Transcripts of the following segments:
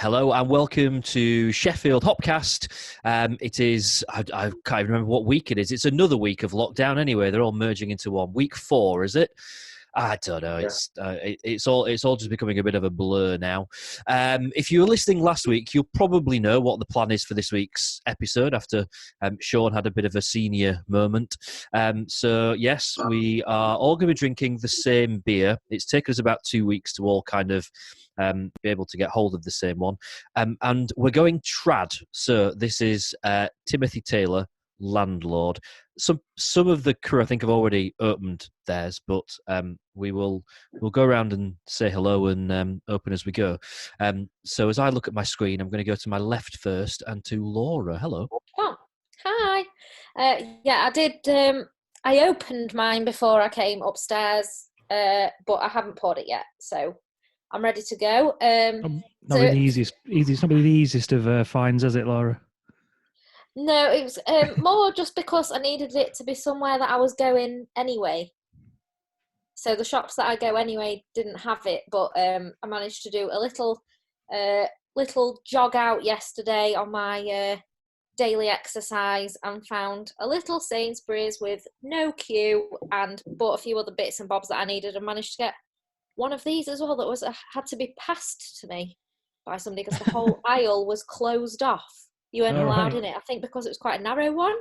Hello and welcome to Sheffield Hopcast. It is, I can't even remember what week it is. It's another week of lockdown anyway. They're all merging into one. Week 4, is it? I don't know. Yeah. It's all just becoming a bit of a blur now. If you were listening last week, you'll probably know what the plan is for this week's episode after Sean had a bit of a senior moment. So yes, we are all going to be drinking the same beer. It's taken us about 2 weeks to all kind of be able to get hold of the same one. And we're going trad. So this is Timothy Taylor, Landlord. Some of the crew I think have already opened theirs, but we'll go around and say hello and open as we go. So as I look at my screen, I'm going to go to my left first and to Laura. Hello. Oh, hi. Yeah, I did. I opened mine before I came upstairs, but I haven't poured it yet, so I'm ready to go. Not really the easiest. It's not really the easiest of finds, is it, Laura? No, it was more just because I needed it to be somewhere that I was going anyway. So the shops that I go anyway didn't have it, but I managed to do a little jog out yesterday on my daily exercise and found a little Sainsbury's with no queue and bought a few other bits and bobs that I needed and managed to get one of these as well that had to be passed to me by somebody because the whole aisle was closed off. You weren't allowed in it, I think, because it was quite a narrow one.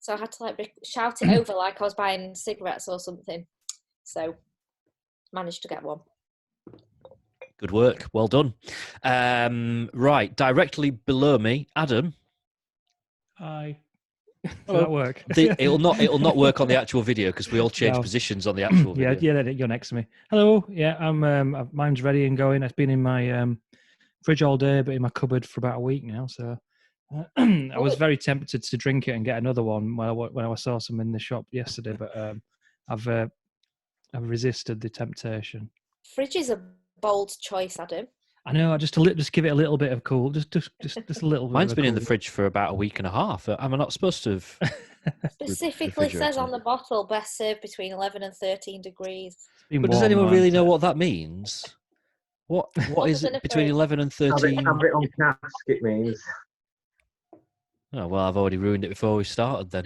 So I had to shout it over like I was buying cigarettes or something. So managed to get one. Good work. Well done. Right, directly below me, Adam. Hi. Does that work? It'll not work on the actual video because we all change positions on the actual video. Yeah, you're next to me. Hello. Yeah, I'm. Mine's ready and going. It's been in my fridge all day, but in my cupboard for about a week now. So I was very tempted to drink it and get another one when I saw some in the shop yesterday, but I've resisted the temptation. Fridge is a bold choice, Adam. I know. I just give it a little bit of cool, just a little bit. Mine's been in the fridge for about a week and a half. Am I not supposed to have? Specifically says on the bottle, best served between 11 and 13 degrees. But does anyone really know what that means? What is it between 11 and 13? Have it on cask, it means. Oh, well, I've already ruined it before we started then.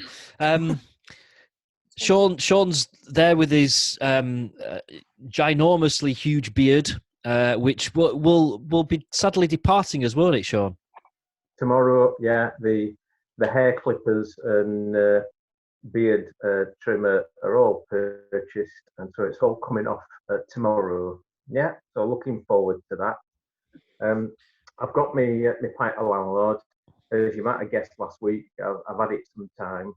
Sean's there with his ginormously huge beard, which will be sadly departing as, won't it, Sean? Tomorrow, yeah, the hair clippers and beard trimmer are all purchased, and so it's all coming off tomorrow. Yeah, so looking forward to that. I've got my pint of Landlord. As you might have guessed last week, I've had it some time.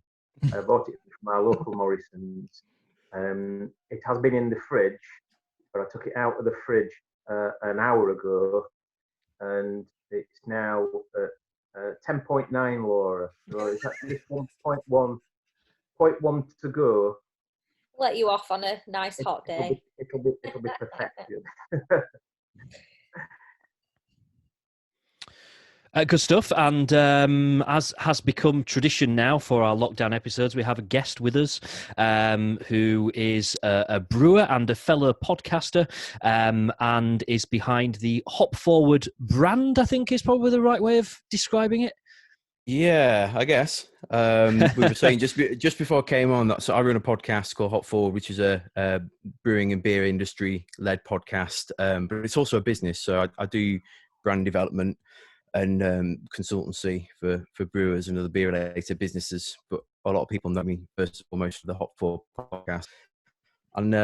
I bought it from our local Morrison's. It has been in the fridge, but I took it out of the fridge an hour ago, and it's now at 10.9, Laura. So it's actually 1.1 to go. Let you off on a nice hot day. It'll be perfection. Good stuff. And as has become tradition now for our lockdown episodes, we have a guest with us who is a brewer and a fellow podcaster and is behind the Hop Forward brand, I think is probably the right way of describing it. Yeah, I guess. We were saying just before I came on, so I run a podcast called Hop Forward, which is a brewing and beer industry-led podcast, but it's also a business. So I do brand development and consultancy for brewers and other beer-related businesses. But a lot of people know me first and foremost for the Hop Forward podcast. And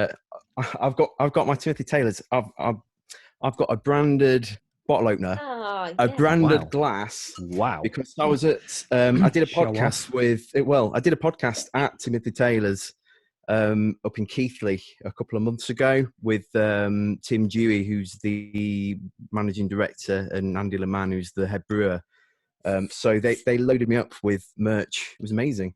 I've got my Timothy Taylor's. I've got a branded bottle opener, a branded glass. Wow! Because I was at, I did a podcast I did a podcast at Timothy Taylor's up in Keighley a couple of months ago with Tim Dewey, who's the managing director, and Andy Leman, who's the head brewer. So they loaded me up with merch. It was amazing.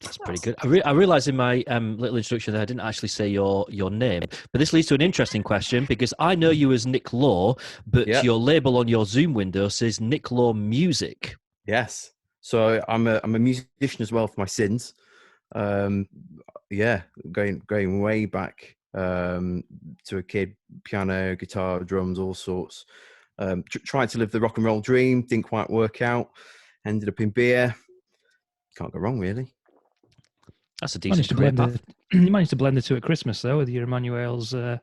That's pretty good. I realised in my little introduction that I didn't actually say your name, but this leads to an interesting question because I know you as Nick Law, but your label on your Zoom window says Nick Law Music. Yes. So I'm a musician as well for my sins. Going way back to a kid, piano, guitar, drums, all sorts. Tried to live the rock and roll dream, didn't quite work out. Ended up in beer. Can't go wrong, really. That's a decent career path. You managed to blend the two at Christmas, though, with your Emmanuel's I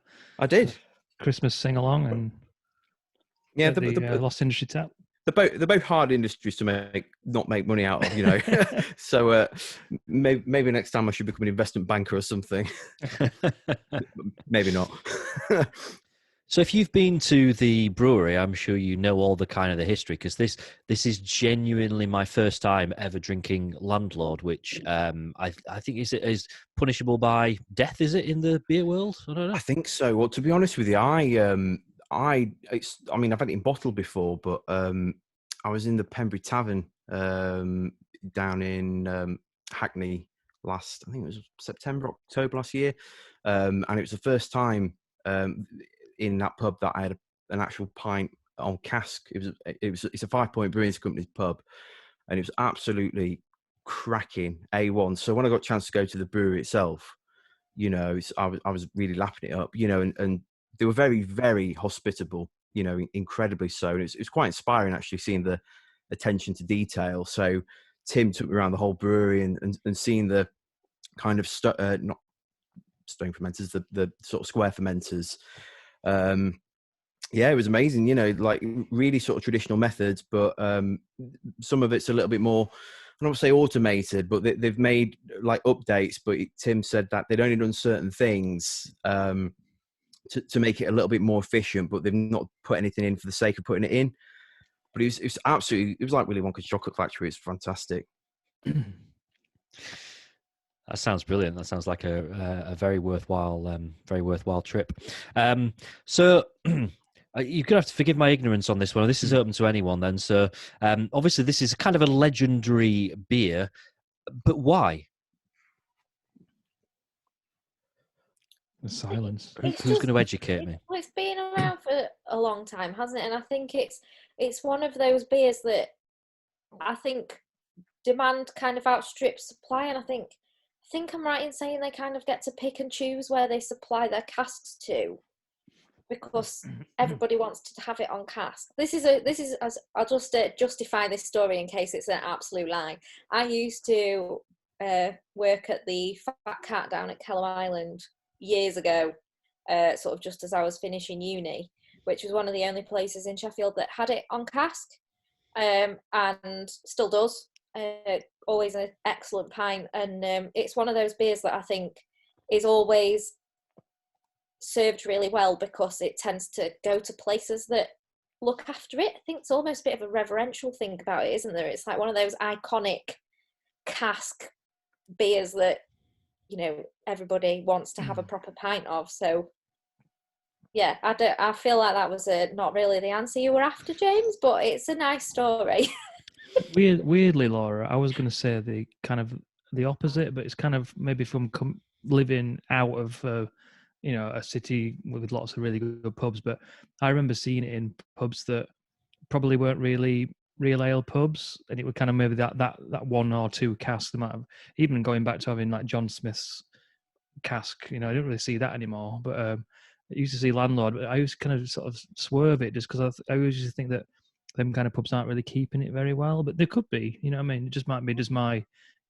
did. Christmas sing-along and the Lost Industry tap. They're both hard industries to not make money out of, you know. So maybe next time I should become an investment banker or something. Maybe not. So if you've been to the brewery, I'm sure you know all the kind of the history, because this is genuinely my first time ever drinking Landlord, which I think is punishable by death. Is it in the beer world? I don't know. I think so. Well, to be honest with you, I've had it in bottle before, but I was in the Pembury Tavern down in Hackney I think it was September, October last year, and it was the first time in that pub that I had an actual pint on cask. It's a 5 Point Brewing Company's pub, and it was absolutely cracking, A1. So when I got a chance to go to the brewery itself, you know, I was really lapping it up, you know, and they were very, very hospitable, you know, incredibly so. And it's quite inspiring actually seeing the attention to detail. So Tim took me around the whole brewery and seeing the kind of not stone fermenters, the sort of square fermenters. Yeah, it was amazing, you know, like really sort of traditional methods, but some of it's a little bit more, I don't want to say automated, but they've made like updates. But Tim said that they'd only done certain things to make it a little bit more efficient, but they've not put anything in for the sake of putting it in. But it was absolutely, it was like Willy Wonka's chocolate factory. It's fantastic. That sounds brilliant. That sounds like a very worthwhile trip. So you're gonna have to forgive my ignorance on this one. This is open to anyone then. So obviously this is kind of a legendary beer, but why? The silence. Who's going to educate me? Well, it's been around for a long time, hasn't it? And I think it's one of those beers that I think demand kind of outstrips supply. And I think I'm right in saying they kind of get to pick and choose where they supply their casks to, because everybody wants to have it on cask. This is as I'll just justify this story in case it's an absolute lie. I used to work at the Fat Cat down at Kellow Island years ago, sort of just as I was finishing uni, which was one of the only places in Sheffield that had it on cask, and still does. Always an excellent pint, and it's one of those beers that I think is always served really well because it tends to go to places that look after it. I think it's almost a bit of a reverential thing about it, isn't there? It's like one of those iconic cask beers that, you know, everybody wants to have a proper pint of. So yeah, I feel like that was not really the answer you were after, James, but it's a nice story. Weirdly, Laura, I was going to say the kind of the opposite, but it's kind of maybe from living out of you know, a city with lots of really good pubs. But I remember seeing it in pubs that probably weren't really real ale pubs, and it would kind of maybe that one or two casks. They might have, even going back to having like John Smith's cask. You know, I don't really see that anymore. But I used to see Landlord, but I used to kind of sort of swerve it just because I always used to think that them kind of pubs aren't really keeping it very well. But they could be. You know what I mean? It just might be just my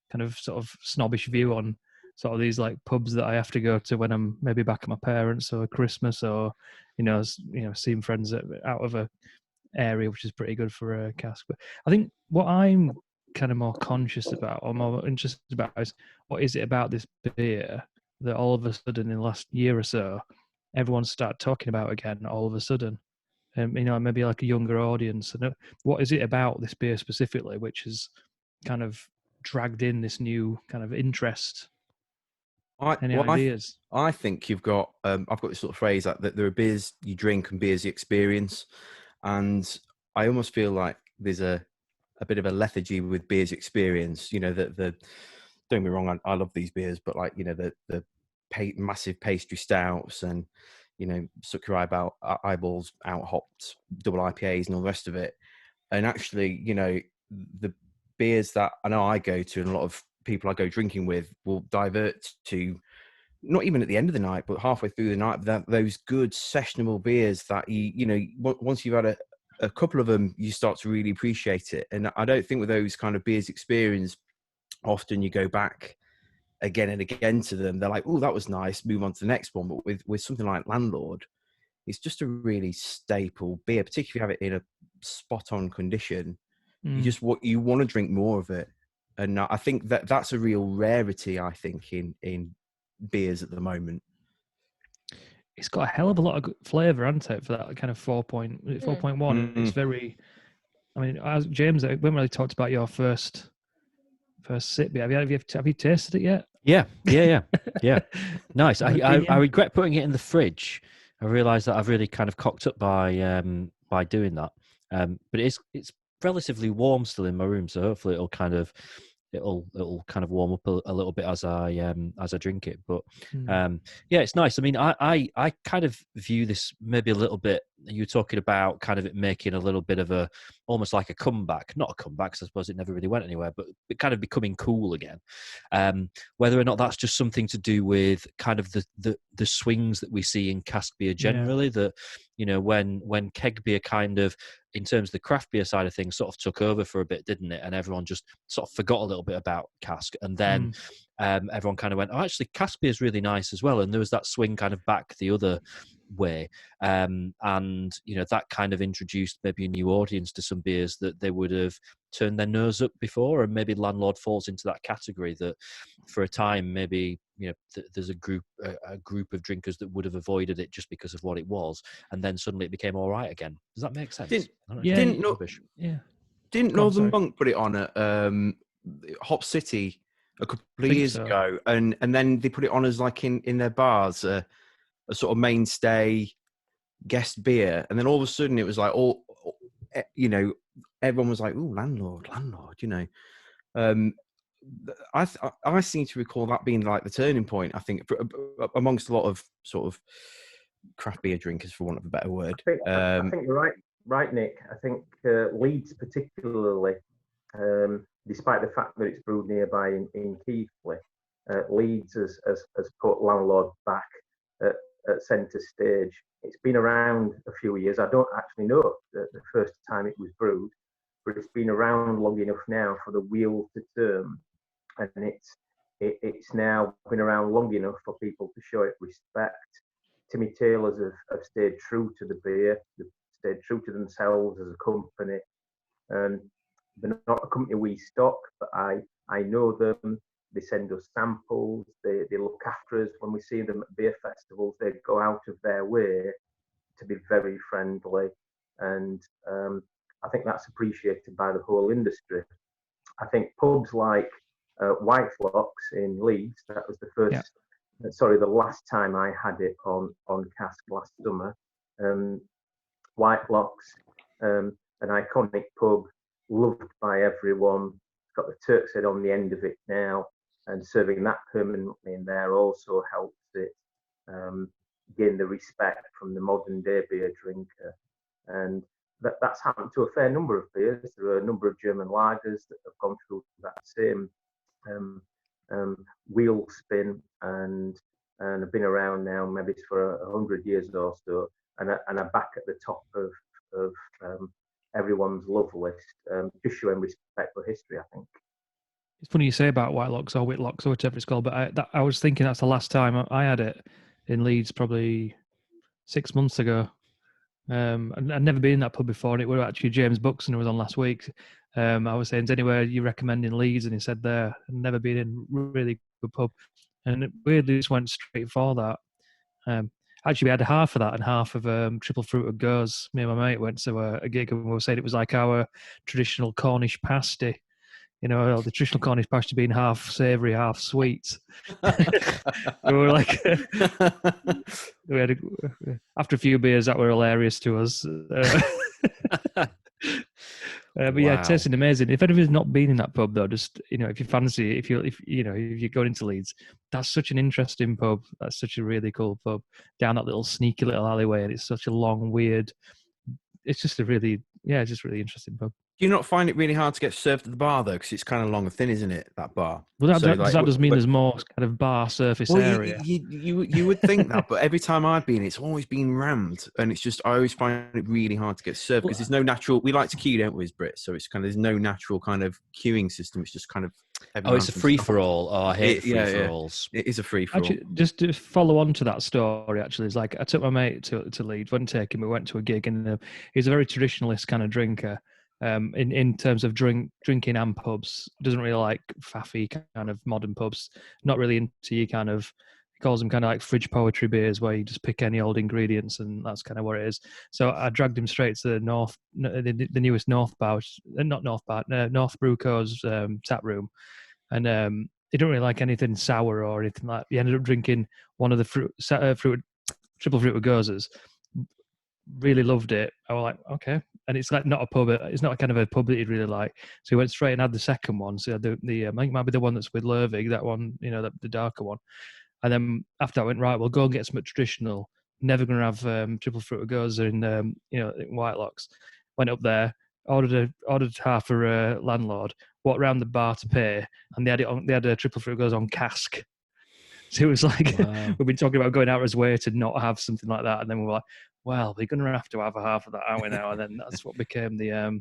kind of sort of snobbish view on sort of these like pubs that I have to go to when I'm maybe back at my parents' or Christmas, or you know seeing friends out of a area which is pretty good for a cask. But I think what I'm kind of more conscious about or more interested about is what is it about this beer that all of a sudden in the last year or so everyone started talking about again all of a sudden. You know, maybe like a younger audience. And what is it about this beer specifically which has kind of dragged in this new kind of interest? Any ideas? I think you've got. I've got this sort of phrase that there are beers you drink and beers you experience, and I almost feel like there's a bit of a lethargy with beers experience. You know, don't get me wrong, I love these beers, but like, you know, the massive pastry stouts and, you know, suck your eyeballs out hopped double IPAs and all the rest of it. And actually, you know, the beers that I know I go to and a lot of people I go drinking with will divert to, not even at the end of the night, but halfway through the night, those good sessionable beers that you know, once you've had a couple of them, you start to really appreciate it. And I don't think with those kind of beers experience, often you go back again and again to them. They're like, oh, that was nice, move on to the next one. But with something like Landlord, it's just a really staple beer, particularly if you have it in a spot on condition. You want to drink more of it. And I think that's a real rarity, I think, in beers at the moment. It's got a hell of a lot of flavour, hasn't it, for that kind of 4.1. It's very, I mean, James, we haven't really talked about your first sip yet. Have you tasted it yet? Yeah. Nice. I regret putting it in the fridge. I realised that I've really kind of cocked up by doing that. But it's relatively warm still in my room, so hopefully it'll kind of warm up a little bit as I drink it. But yeah, it's nice. I mean, I kind of view this maybe a little bit. You're talking about kind of it making a little bit of a almost like a comeback, not a comeback, 'cause I suppose it never really went anywhere, but it kind of becoming cool again. Whether or not that's just something to do with kind of the swings that we see in cask beer generally, that, you know, when keg beer kind of, in terms of the craft beer side of things, sort of took over for a bit, didn't it? And everyone just sort of forgot a little bit about cask. And then everyone kind of went, oh, actually, cask beer is really nice as well. And there was that swing kind of back the other way. And, you know, that kind of introduced maybe a new audience to some beers that they would have turned their nose up before. And maybe Landlord falls into that category, that for a time, maybe, you know, there's a group of drinkers that would have avoided it just because of what it was, and then suddenly it became all right again. Does that make sense? Didn't Northern Monk put it on at Hop City a couple of years ago, and then they put it on as like in their bars, a sort of mainstay guest beer, and then all of a sudden it was like you know, everyone was like, "Oh, Landlord," you know. I seem to recall that being like the turning point, I think, amongst a lot of sort of craft beer drinkers, for want of a better word. I think you're right, Nick. I think Leeds particularly, despite the fact that it's brewed nearby in Keighley, Leeds has put Landlord back at centre stage. It's been around a few years. I don't actually know the first time it was brewed, but it's been around long enough now for the wheel to turn, and it's now been around long enough for people to show it respect. Timmy Taylors have stayed true to the beer, they've stayed true to themselves as a company, and they're not a company we stock, but I know them. They send us samples. They look after us when we see them at beer festivals. They go out of their way to be very friendly, and I think that's appreciated by the whole industry. I think pubs like White Flocks in Leeds, that was the last time I had it on cask last summer. White Flocks, an iconic pub, loved by everyone. It's got the Turk's Head on the end of it now, and serving that permanently in there also helps it gain the respect from the modern day beer drinker. And that's happened to a fair number of beers. There are a number of German lagers that have gone through that same wheel spin and have been around now maybe for 100 years or so, and are back at the top of everyone's love list, just showing respect for history, I think. It's funny you say about Whitelocks or Whitlocks or whatever it's called, but I was thinking that's the last time I had it in Leeds, probably 6 months ago. I'd never been in that pub before, and it was actually James Buxton who was on last week. I was saying, anywhere you recommend in Leeds? And he said there, I'd never been in a really good pub. And it weirdly just went straight for that. Actually, we had half of that and half of Triple Fruited Goes. Me and my mate went to a gig, and we were saying it was like our traditional Cornish pasty. You know, the traditional Cornish pasty being half savoury, half sweet. We were like, we had after a few beers that were hilarious to us. But yeah, it tasted amazing. If anyone's not been in that pub though, just, you know, if you fancy, if you're going into Leeds, that's such an interesting pub. That's such a really cool pub down that little sneaky little alleyway, and it's such a long, weird. It's just it's just really interesting pub. Do you not find it really hard to get served at the bar though? Because it's kind of long and thin, isn't it? That bar. Well, So, does that just mean there's more kind of bar surface well, area? you would think that, but every time I've been, it's always been rammed, and it's just I always find it really hard to get served because there's no natural. We like to queue, don't we, as Brits? So it's kind of there's no natural kind of queuing system. It's just kind of. It's a free for all. Oh, I hate free for alls. It is a free for all. Actually, just to follow on to that story, actually, it's like I took my mate to Leeds. Wouldn't take him. We went to a gig, and he's a very traditionalist kind of drinker. In terms of drinking and pubs, doesn't really like faffy kind of modern pubs. Not really into your kind of, he calls them kind of like fridge poetry beers where you just pick any old ingredients and that's kind of what it is. So I dragged him straight to the newest North Bar, North Bruco's tap room, and he didn't really like anything sour or anything like. He ended up drinking one of the triple fruit with gozes. Really loved it. I was like, okay. And it's like not a pub. It's not kind of a pub that he'd really like. So he went straight and had the second one. So the I think it might be the one that's with Lervig, that one, the darker one. And then after I went, right, we'll go and get something traditional. Never going to have triple fruit with goza in Whitelocks. Went up there, ordered half for a Landlord. Walked around the bar to pay, and they had a triple fruit goza on cask. So it was like, wow. We've been talking about going out of his way to not have something like that, and then we were like, well, we're going to have a half of that, aren't we now? And then that's what became the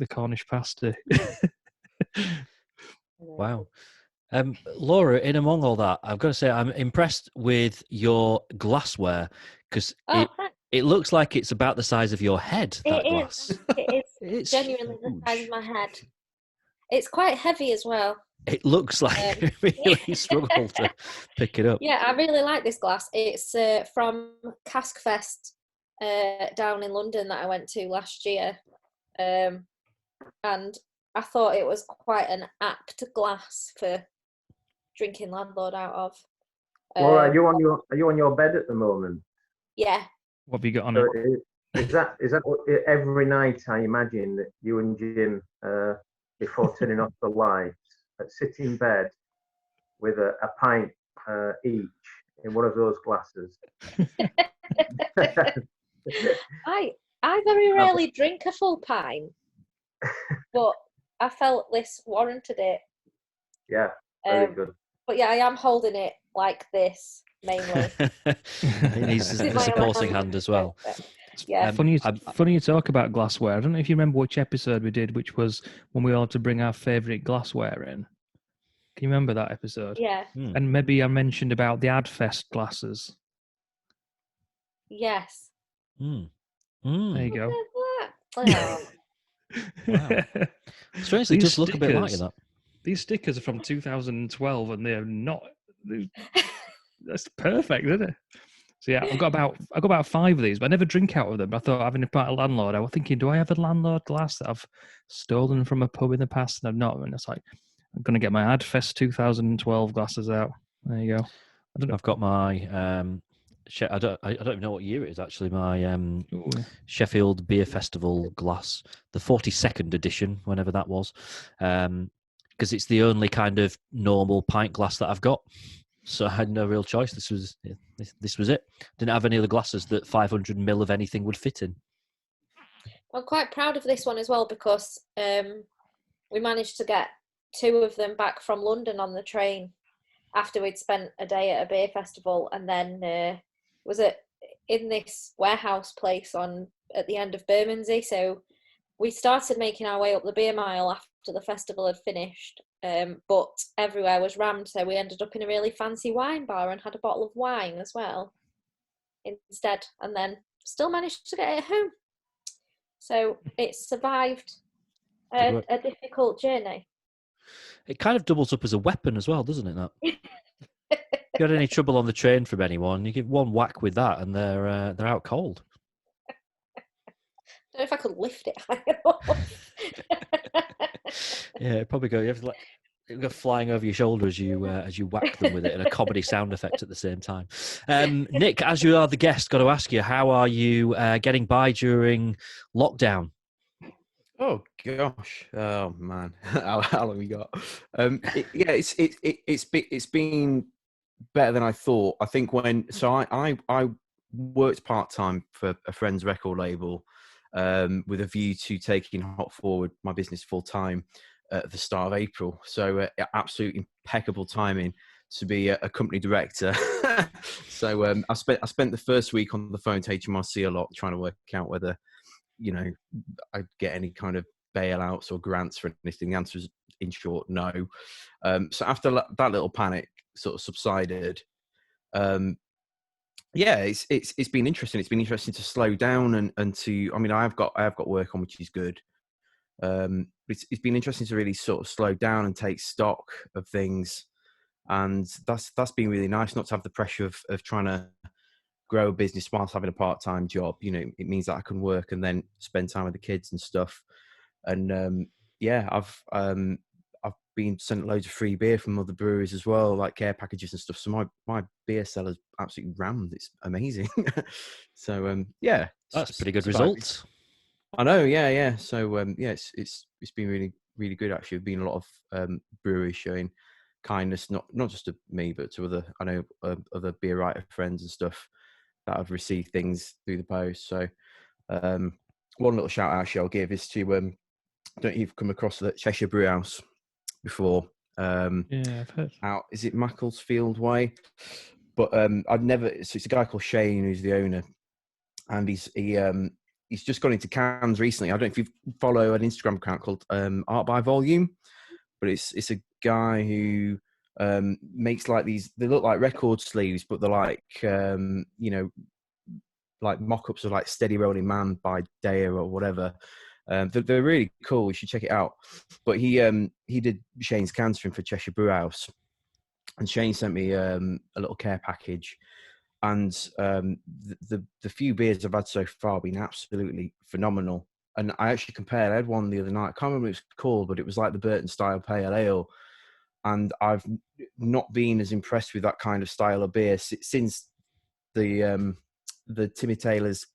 Cornish pasty. Wow. Laura, in among all that, I've got to say I'm impressed with your glassware because it looks like it's about the size of your head, that glass. It's genuinely huge. The size of my head. It's quite heavy as well. It looks like you really struggle to pick it up. Yeah, I really like this glass. It's from Cask Fest down in London that I went to last year. And I thought it was quite an apt glass for drinking Landlord out of. Laura, are you on your bed at the moment? Yeah. What have you got on it? Is that every night? I imagine that you and Jim, before turning off the lights, sit in bed with a pint each in one of those glasses. I very rarely drink a full pint, but I felt this warranted it. Yeah, very good. But yeah, I am holding it like this mainly. He needs the supporting hand as well. Yeah. Funny you talk about glassware. I don't know if you remember which episode we did, which was when we all had to bring our favourite glassware in. Can you remember that episode? Yeah. And maybe I mentioned about the Adfest glasses. Yes. There you go. Oh. Wow. Strangely, it does look a bit like that. These stickers are from 2012, and they're not. That's perfect, isn't it? So yeah, I got about 5 of these, but I never drink out of them. I thought, having a part of Landlord, I was thinking, do I have a Landlord glass that I've stolen from a pub in the past? And I've not. And it's like, I'm going to get my Adfest 2012 glasses out. There you go. I don't know. I've got my I don't even know what year it is actually. My Sheffield Beer Festival glass, the 42nd edition, whenever that was, because it's the only kind of normal pint glass that I've got. So I had no real choice. This was it. Didn't have any other glasses that 500 ml of anything would fit in. I'm quite proud of this one as well because we managed to get 2 of them back from London on the train after we'd spent a day at a beer festival, and then was in this warehouse place at the end of Bermondsey. So we started making our way up the beer mile after the festival had finished, but everywhere was rammed, so we ended up in a really fancy wine bar and had a bottle of wine as well instead, and then still managed to get it home. So it survived a difficult journey. It kind of doubles up as a weapon as well, doesn't it? That. If you had any trouble on the train from anyone, you give one whack with that, and they're out cold. I don't know if I could lift it high enough. Yeah, it'd probably go. You have to go flying over your shoulder as you whack them with it, and a comedy sound effect at the same time. Nick, as you are the guest, got to ask you, how are you getting by during lockdown? Oh gosh! Oh man, how long we got? It's been better than I thought. I think I worked part time for a friend's record label, with a view to taking Hop Forward, my business, full time at the start of April. So absolute impeccable timing to be a company director. So I spent the first week on the phone to HMRC a lot, trying to work out whether, you know, I'd get any kind of bailouts or grants for anything. The answer is, in short, no. So after that little panic sort of subsided, yeah, it's been interesting. It's been interesting to slow down and to, I mean, I have got work on, which is good. It's been interesting to really sort of slow down and take stock of things, and that's been really nice, not to have the pressure of trying to grow a business whilst having a part-time job. You know, it means that I can work and then spend time with the kids and stuff. And yeah, I've been sent loads of free beer from other breweries as well, like care packages and stuff. So my beer cellar's absolutely rammed. It's amazing. So yeah, That's pretty good survived. results. I know, yeah. So yeah, it's been really, really good actually. There's been a lot of breweries showing kindness, not just to me, but to other beer writer friends and stuff that have received things through the post. So one little shout out actually I'll give is to don't know if you've come across the Cheshire Brew House before. Yeah, I've heard. Out, is it Macclesfield Way? But I'd never. So it's a guy called Shane who's the owner, and he's just got into cans recently. I don't know if you follow an Instagram account called Art by Volume, but it's a guy who makes like these. They look like record sleeves, but they're like you know, like mock-ups of like Steady Rolling Man by Dare or whatever. They're really cool. You should check it out. But he did Shane's cans for him for Cheshire Brew House, and Shane sent me a little care package. And the few beers I've had so far have been absolutely phenomenal. And I actually compared. I had one the other night. I can't remember what it's called, but it was like the Burton style pale ale. And I've not been as impressed with that kind of style of beer since the Timmy Taylor's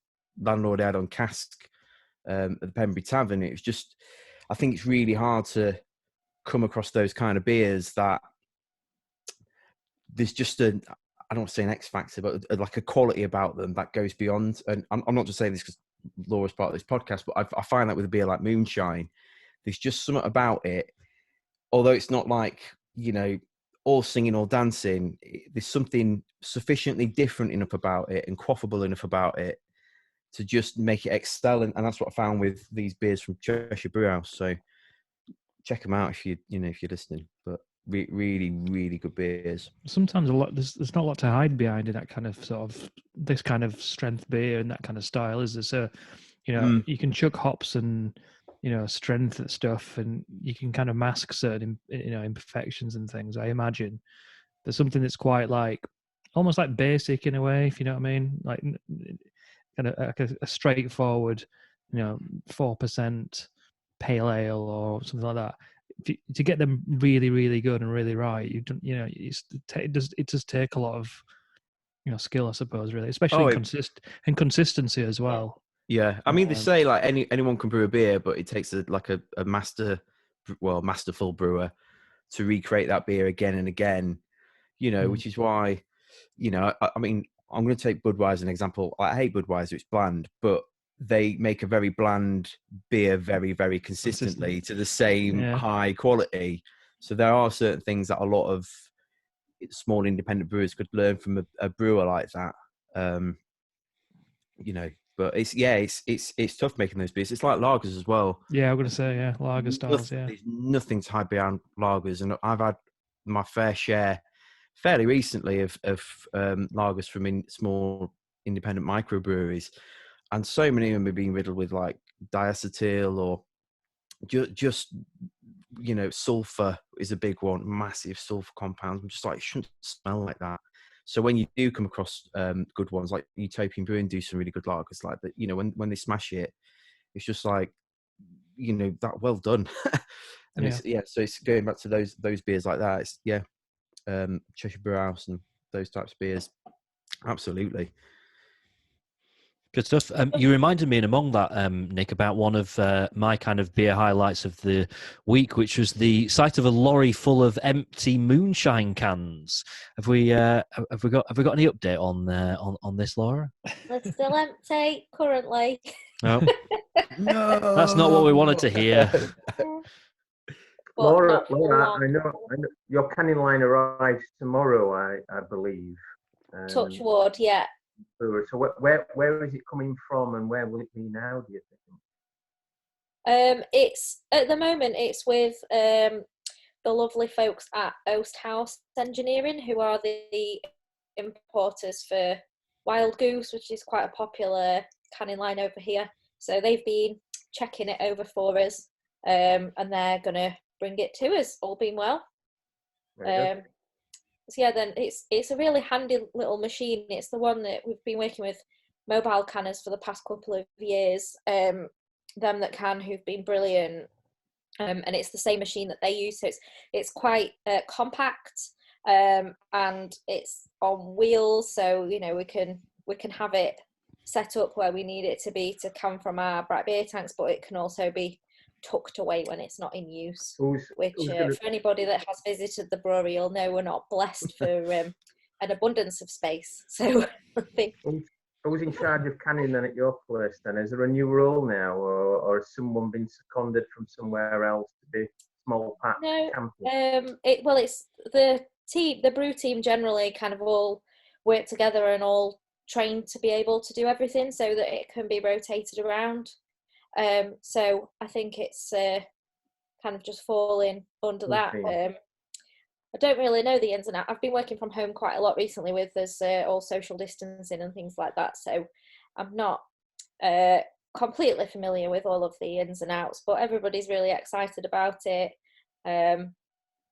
Landlord had on cask at the Pembury Tavern. It was just, I think it's really hard to come across those kind of beers that there's just I don't want to say an X factor, but like a quality about them that goes beyond. And I'm not just saying this because Laura's part of this podcast, but I find that with a beer like Moonshine, there's just something about it. Although it's not like, you know, all singing or dancing, there's something sufficiently different enough about it and quaffable enough about it to just make it excel. And that's what I found with these beers from Cheshire Brew House. So check them out if you're listening. But really, really good beers. Sometimes there's not a lot to hide behind in that kind of sort of this kind of strength beer and that kind of style, is there? So, you know, you can chuck hops and, you know, strength and stuff, and you can kind of mask certain, you know, imperfections and things. I imagine there's something that's quite like almost like basic in a way, if you know what I mean, like kind of like a straightforward, you know, 4% pale ale or something like that. To get them really, really good and really right, it does take a lot of, you know, skill, I suppose, really, especially in consistency as well. Yeah, I mean, they say like anyone can brew a beer, but it takes a masterful brewer to recreate that beer again and again. You know, which is why, you know, I mean, I'm going to take Budweiser as an example. I hate Budweiser; it's bland, but they make a very bland beer very, very consistently to the same high quality. So there are certain things that a lot of small independent brewers could learn from a brewer like that. You know, but it's tough making those beers. It's like lagers as well. Yeah, I'm going to say, lager styles. Yeah, there's nothing to hide behind lagers, and I've had my fair share fairly recently of lagers from small independent microbreweries. And so many of them are being riddled with like diacetyl or just, you know, sulfur is a big one, massive sulfur compounds. I'm just like, it shouldn't smell like that. So when you do come across good ones, like Utopian Brewing do some really good lagers, like that, you know, when they smash it, it's just like, you know, that well done. And so it's going back to those beers like that. It's Cheshire Brew House and those types of beers. Absolutely. Good stuff. You reminded me in among that, Nick, about one of my kind of beer highlights of the week, which was the sight of a lorry full of empty moonshine cans. Have we got any update on this, Laura? They're still empty currently. No, No, that's not what we wanted to hear. But Laura, not for long. I know your canning line arrives tomorrow, I believe. Touch wood, yeah. So where is it coming from, and where will it be now, do you think? It's at the moment it's with the lovely folks at Oast House Engineering, who are the importers for Wild Goose, which is quite a popular canning line over here. So they've been checking it over for us, and they're gonna bring it to us, all being well. Very So yeah, then it's a really handy little machine. It's the one that we've been working with mobile canners for the past couple of years. Them that can, who've been brilliant, and it's the same machine that they use. So it's quite compact, and it's on wheels. So we can have it set up where we need it to be to come from our bright beer tanks, but it can also be tucked away when it's not in use. Who's For anybody that has visited the brewery, you'll know we're not blessed for an abundance of space. So I think who's in charge of canning then at your place then? Is there a new role now, or has someone been seconded from somewhere else to be small pack camping? It's the team, the brew team generally kind of all work together and all trained to be able to do everything so that it can be rotated around. So I think it's kind of just falling under that. I don't really know the ins and outs. I've been working from home quite a lot recently with us all social distancing and things like that. So I'm not completely familiar with all of the ins and outs, but everybody's really excited about it. I'm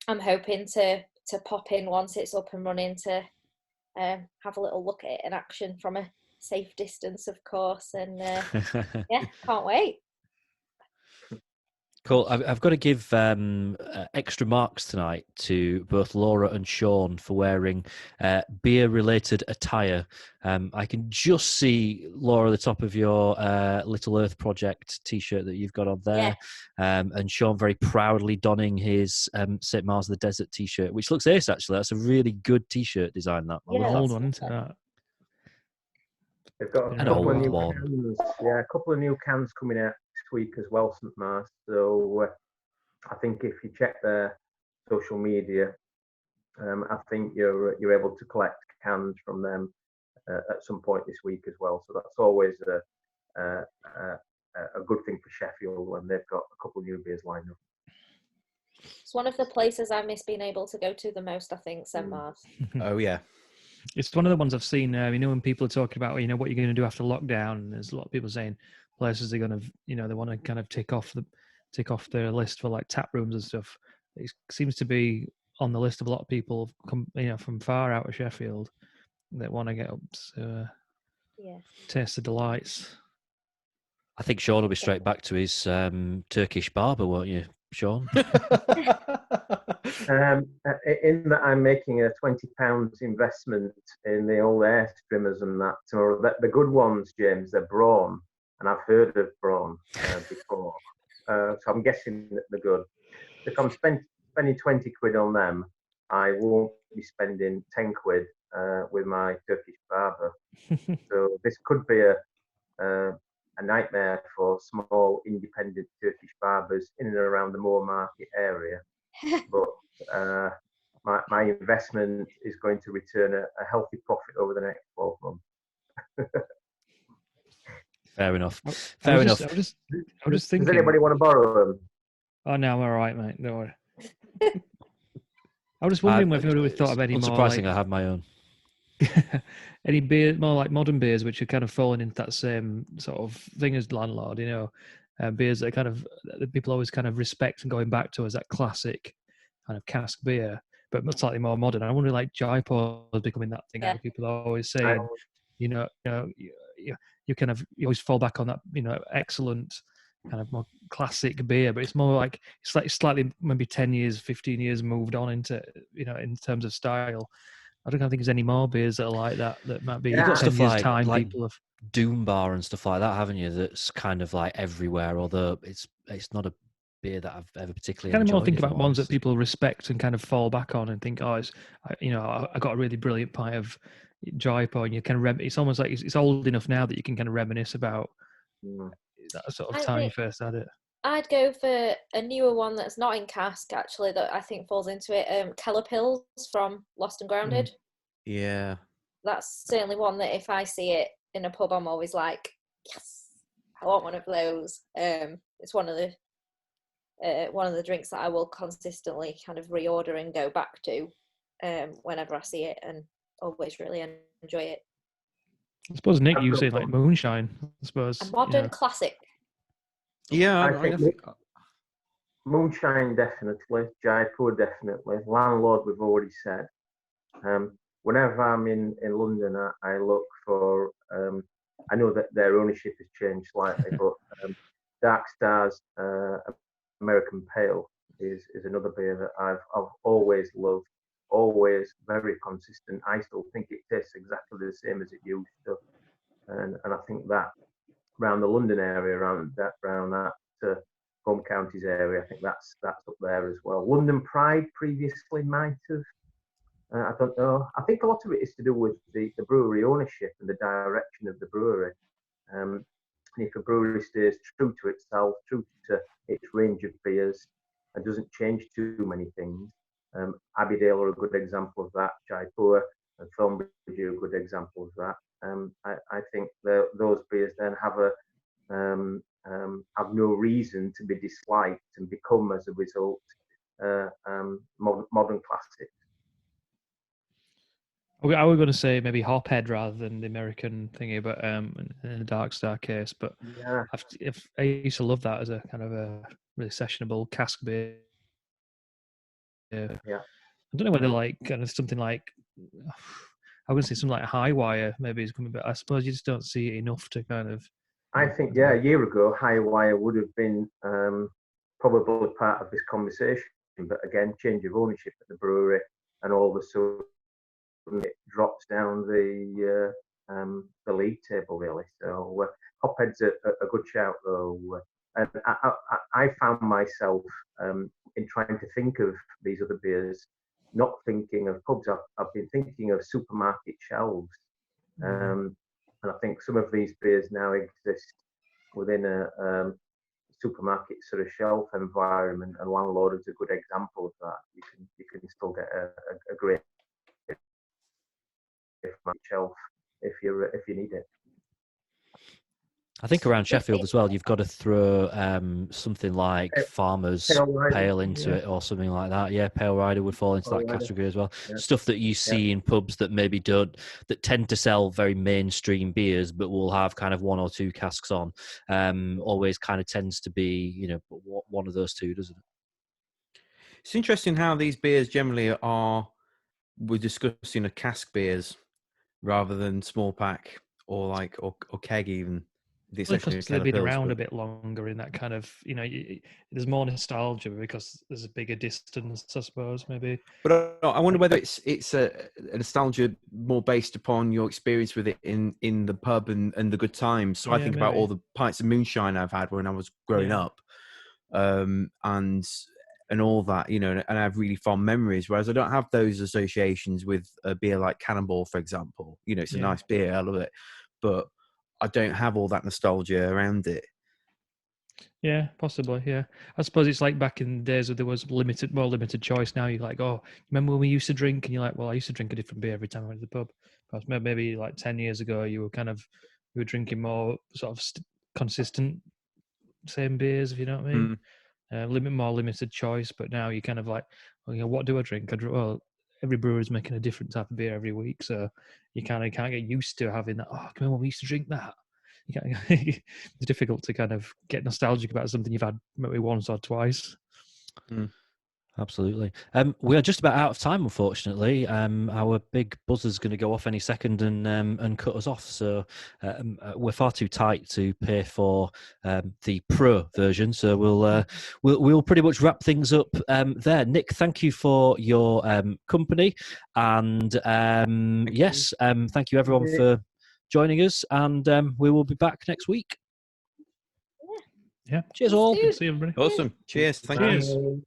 hoping to pop in once it's up and running to have a little look at it in action from a safe distance, of course. And yeah, can't wait. Cool. I've got to give extra marks tonight to both Laura and Sean for wearing beer-related attire. I can just see, Laura, the top of your Little Earth Project T-shirt that you've got on there, and Sean very proudly donning his St. Mars of the Desert T-shirt, which looks ace, actually. That's a really good T-shirt design, that. Yeah, old one, isn't it? They've got a couple of new cans. Yeah, a couple of new cans coming out this week as well, St. Mars. So I think if you check their social media, I think you're able to collect cans from them at some point this week as well. So that's always a good thing for Sheffield when they've got a couple of new beers lined up. It's one of the places I miss being able to go to the most, I think, St. Mars. Oh, yeah. It's one of the ones I've seen, when people are talking about, what you're going to do after lockdown, there's a lot of people saying places are going to, they want to kind of tick off their list for like tap rooms and stuff. It seems to be on the list of a lot of people from far out of Sheffield that want to get up to taste the delights. I think Sean will be straight back to his Turkish barber, won't you, Sean? In that I'm making a £20 investment in the old air trimmers and that. So the good ones, James, they're Braun, and I've heard of Braun before. So I'm guessing that they're good. If I'm spending 20 quid on them, I won't be spending 10 quid with my Turkish barber. So this could be a nightmare for small independent Turkish barbers in and around the Moor Market area. But my investment is going to return a healthy profit over the next 12 months. Fair enough. I was just thinking. Does anybody want to borrow them? Oh no, I'm all right, mate. Don't worry. I was just wondering whether we thought of any more. Unsurprising, I have my own. Any beer, more like modern beers, which are kind of falling into that same sort of thing as Landlord, beers that that people always kind of respect and going back to as that classic kind of cask beer, but slightly more modern. I wonder, like Jaipur is becoming that thing. That people are always saying, you always fall back on that, excellent kind of more classic beer, but it's more like slightly maybe 10 years, 15 years moved on into, in terms of style. I don't think there's any more beers that are like that might be. You've got stuff like people have Doom Bar and stuff like that, haven't you? That's kind of like everywhere, although it's not a beer that I've ever particularly enjoyed. Kind of more think about ones that people respect and kind of fall back on and think, I got a really brilliant pint of Jaipur, and you kind of it's almost like it's old enough now that you can kind of reminisce about that sort of I time you think- first had it. I'd go for a newer one that's not in cask, actually, that I think falls into it. Keller Pills from Lost and Grounded. Yeah. That's certainly one that if I see it in a pub, I'm always like, yes, I want one of those. It's one of the drinks that I will consistently kind of reorder and go back to whenever I see it, and always really enjoy it. I suppose Nick, I've you got say like one. moonshine. I suppose. A modern classic. Yeah, I think moonshine definitely, Jaipur definitely, Landlord we've already said. Whenever I'm in London, I look for. I know that their ownership has changed slightly, but Dark Star's American Pale is another beer that I've always loved, always very consistent. I still think it tastes exactly the same as it used to, and I think that around the London area, around that home counties area, I think that's up there as well. London Pride previously might have. I don't know. I think a lot of it is to do with the brewery ownership and the direction of the brewery. And if a brewery stays true to itself, true to its range of beers, and doesn't change too many things, Abbeydale are a good example of that. Jaipur and Thornbridge are a good example of that. I think those beers then have no reason to be disliked and become, as a result, modern classics. I was going to say maybe Hophead rather than the American thingy, but in the Dark Star case. But Yeah, I used to love that as a kind of a really sessionable cask beer. yeah. I don't know whether like kind of something like I would say something like High Wire maybe is coming, but I suppose you just don't see it enough to kind of. I think, yeah, a year ago, High Wire would have been probably part of this conversation, but again, change of ownership at the brewery, and all of a sudden it drops down the league table, really. So Hophead's a good shout, though. And I found myself in trying to think of these other beers, not thinking of pubs. I've been thinking of supermarket shelves. And I think some of these beers now exist within a supermarket sort of shelf environment, and Landlord is a good example of that. You can still get a great shelf if you need it. I think around Sheffield as well, you've got to throw something like Farmer's Pale into it or something like that. Yeah, Pale Rider would fall into that category as well. Yeah. Stuff that you see in pubs that maybe that tend to sell very mainstream beers, but will have kind of one or two casks on. Always kind of tends to be, one of those two, doesn't it? It's interesting how these beers generally we're discussing a cask beers rather than small pack or keg even. Because they've been around a bit longer in that kind of, there's more nostalgia because there's a bigger distance, I suppose, maybe. But I wonder whether it's a nostalgia more based upon your experience with it in the pub and the good times. So I think about all the pints of moonshine I've had when I was growing up, and all that, and I have really fond memories, whereas I don't have those associations with a beer like Cannonball, for example. It's a nice beer, I love it, but I don't have all that nostalgia around it. Yeah, possibly. Yeah, I suppose it's like back in the days where there was more limited choice. Now you're like, oh, remember when we used to drink? And you're like, well, I used to drink a different beer every time I went to the pub. But maybe like 10 years ago, you were drinking more sort of consistent same beers, if you know what I mean. More limited choice. But now you kind of like, what do I drink? Every brewer's making a different type of beer every week, so you kind of can't get used to having that. Oh, remember when we used to drink that? It's difficult to kind of get nostalgic about something you've had maybe once or twice. Absolutely. We are just about out of time, unfortunately. Our big buzzer's going to go off any second and cut us off. So we're far too tight to pay for the pro version. So we'll pretty much wrap things up there. Nick, thank you for your company, and thank you everyone for joining us. And we will be back next week. Yeah. Cheers all. Good to see everybody. Awesome. Cheers. Thank you.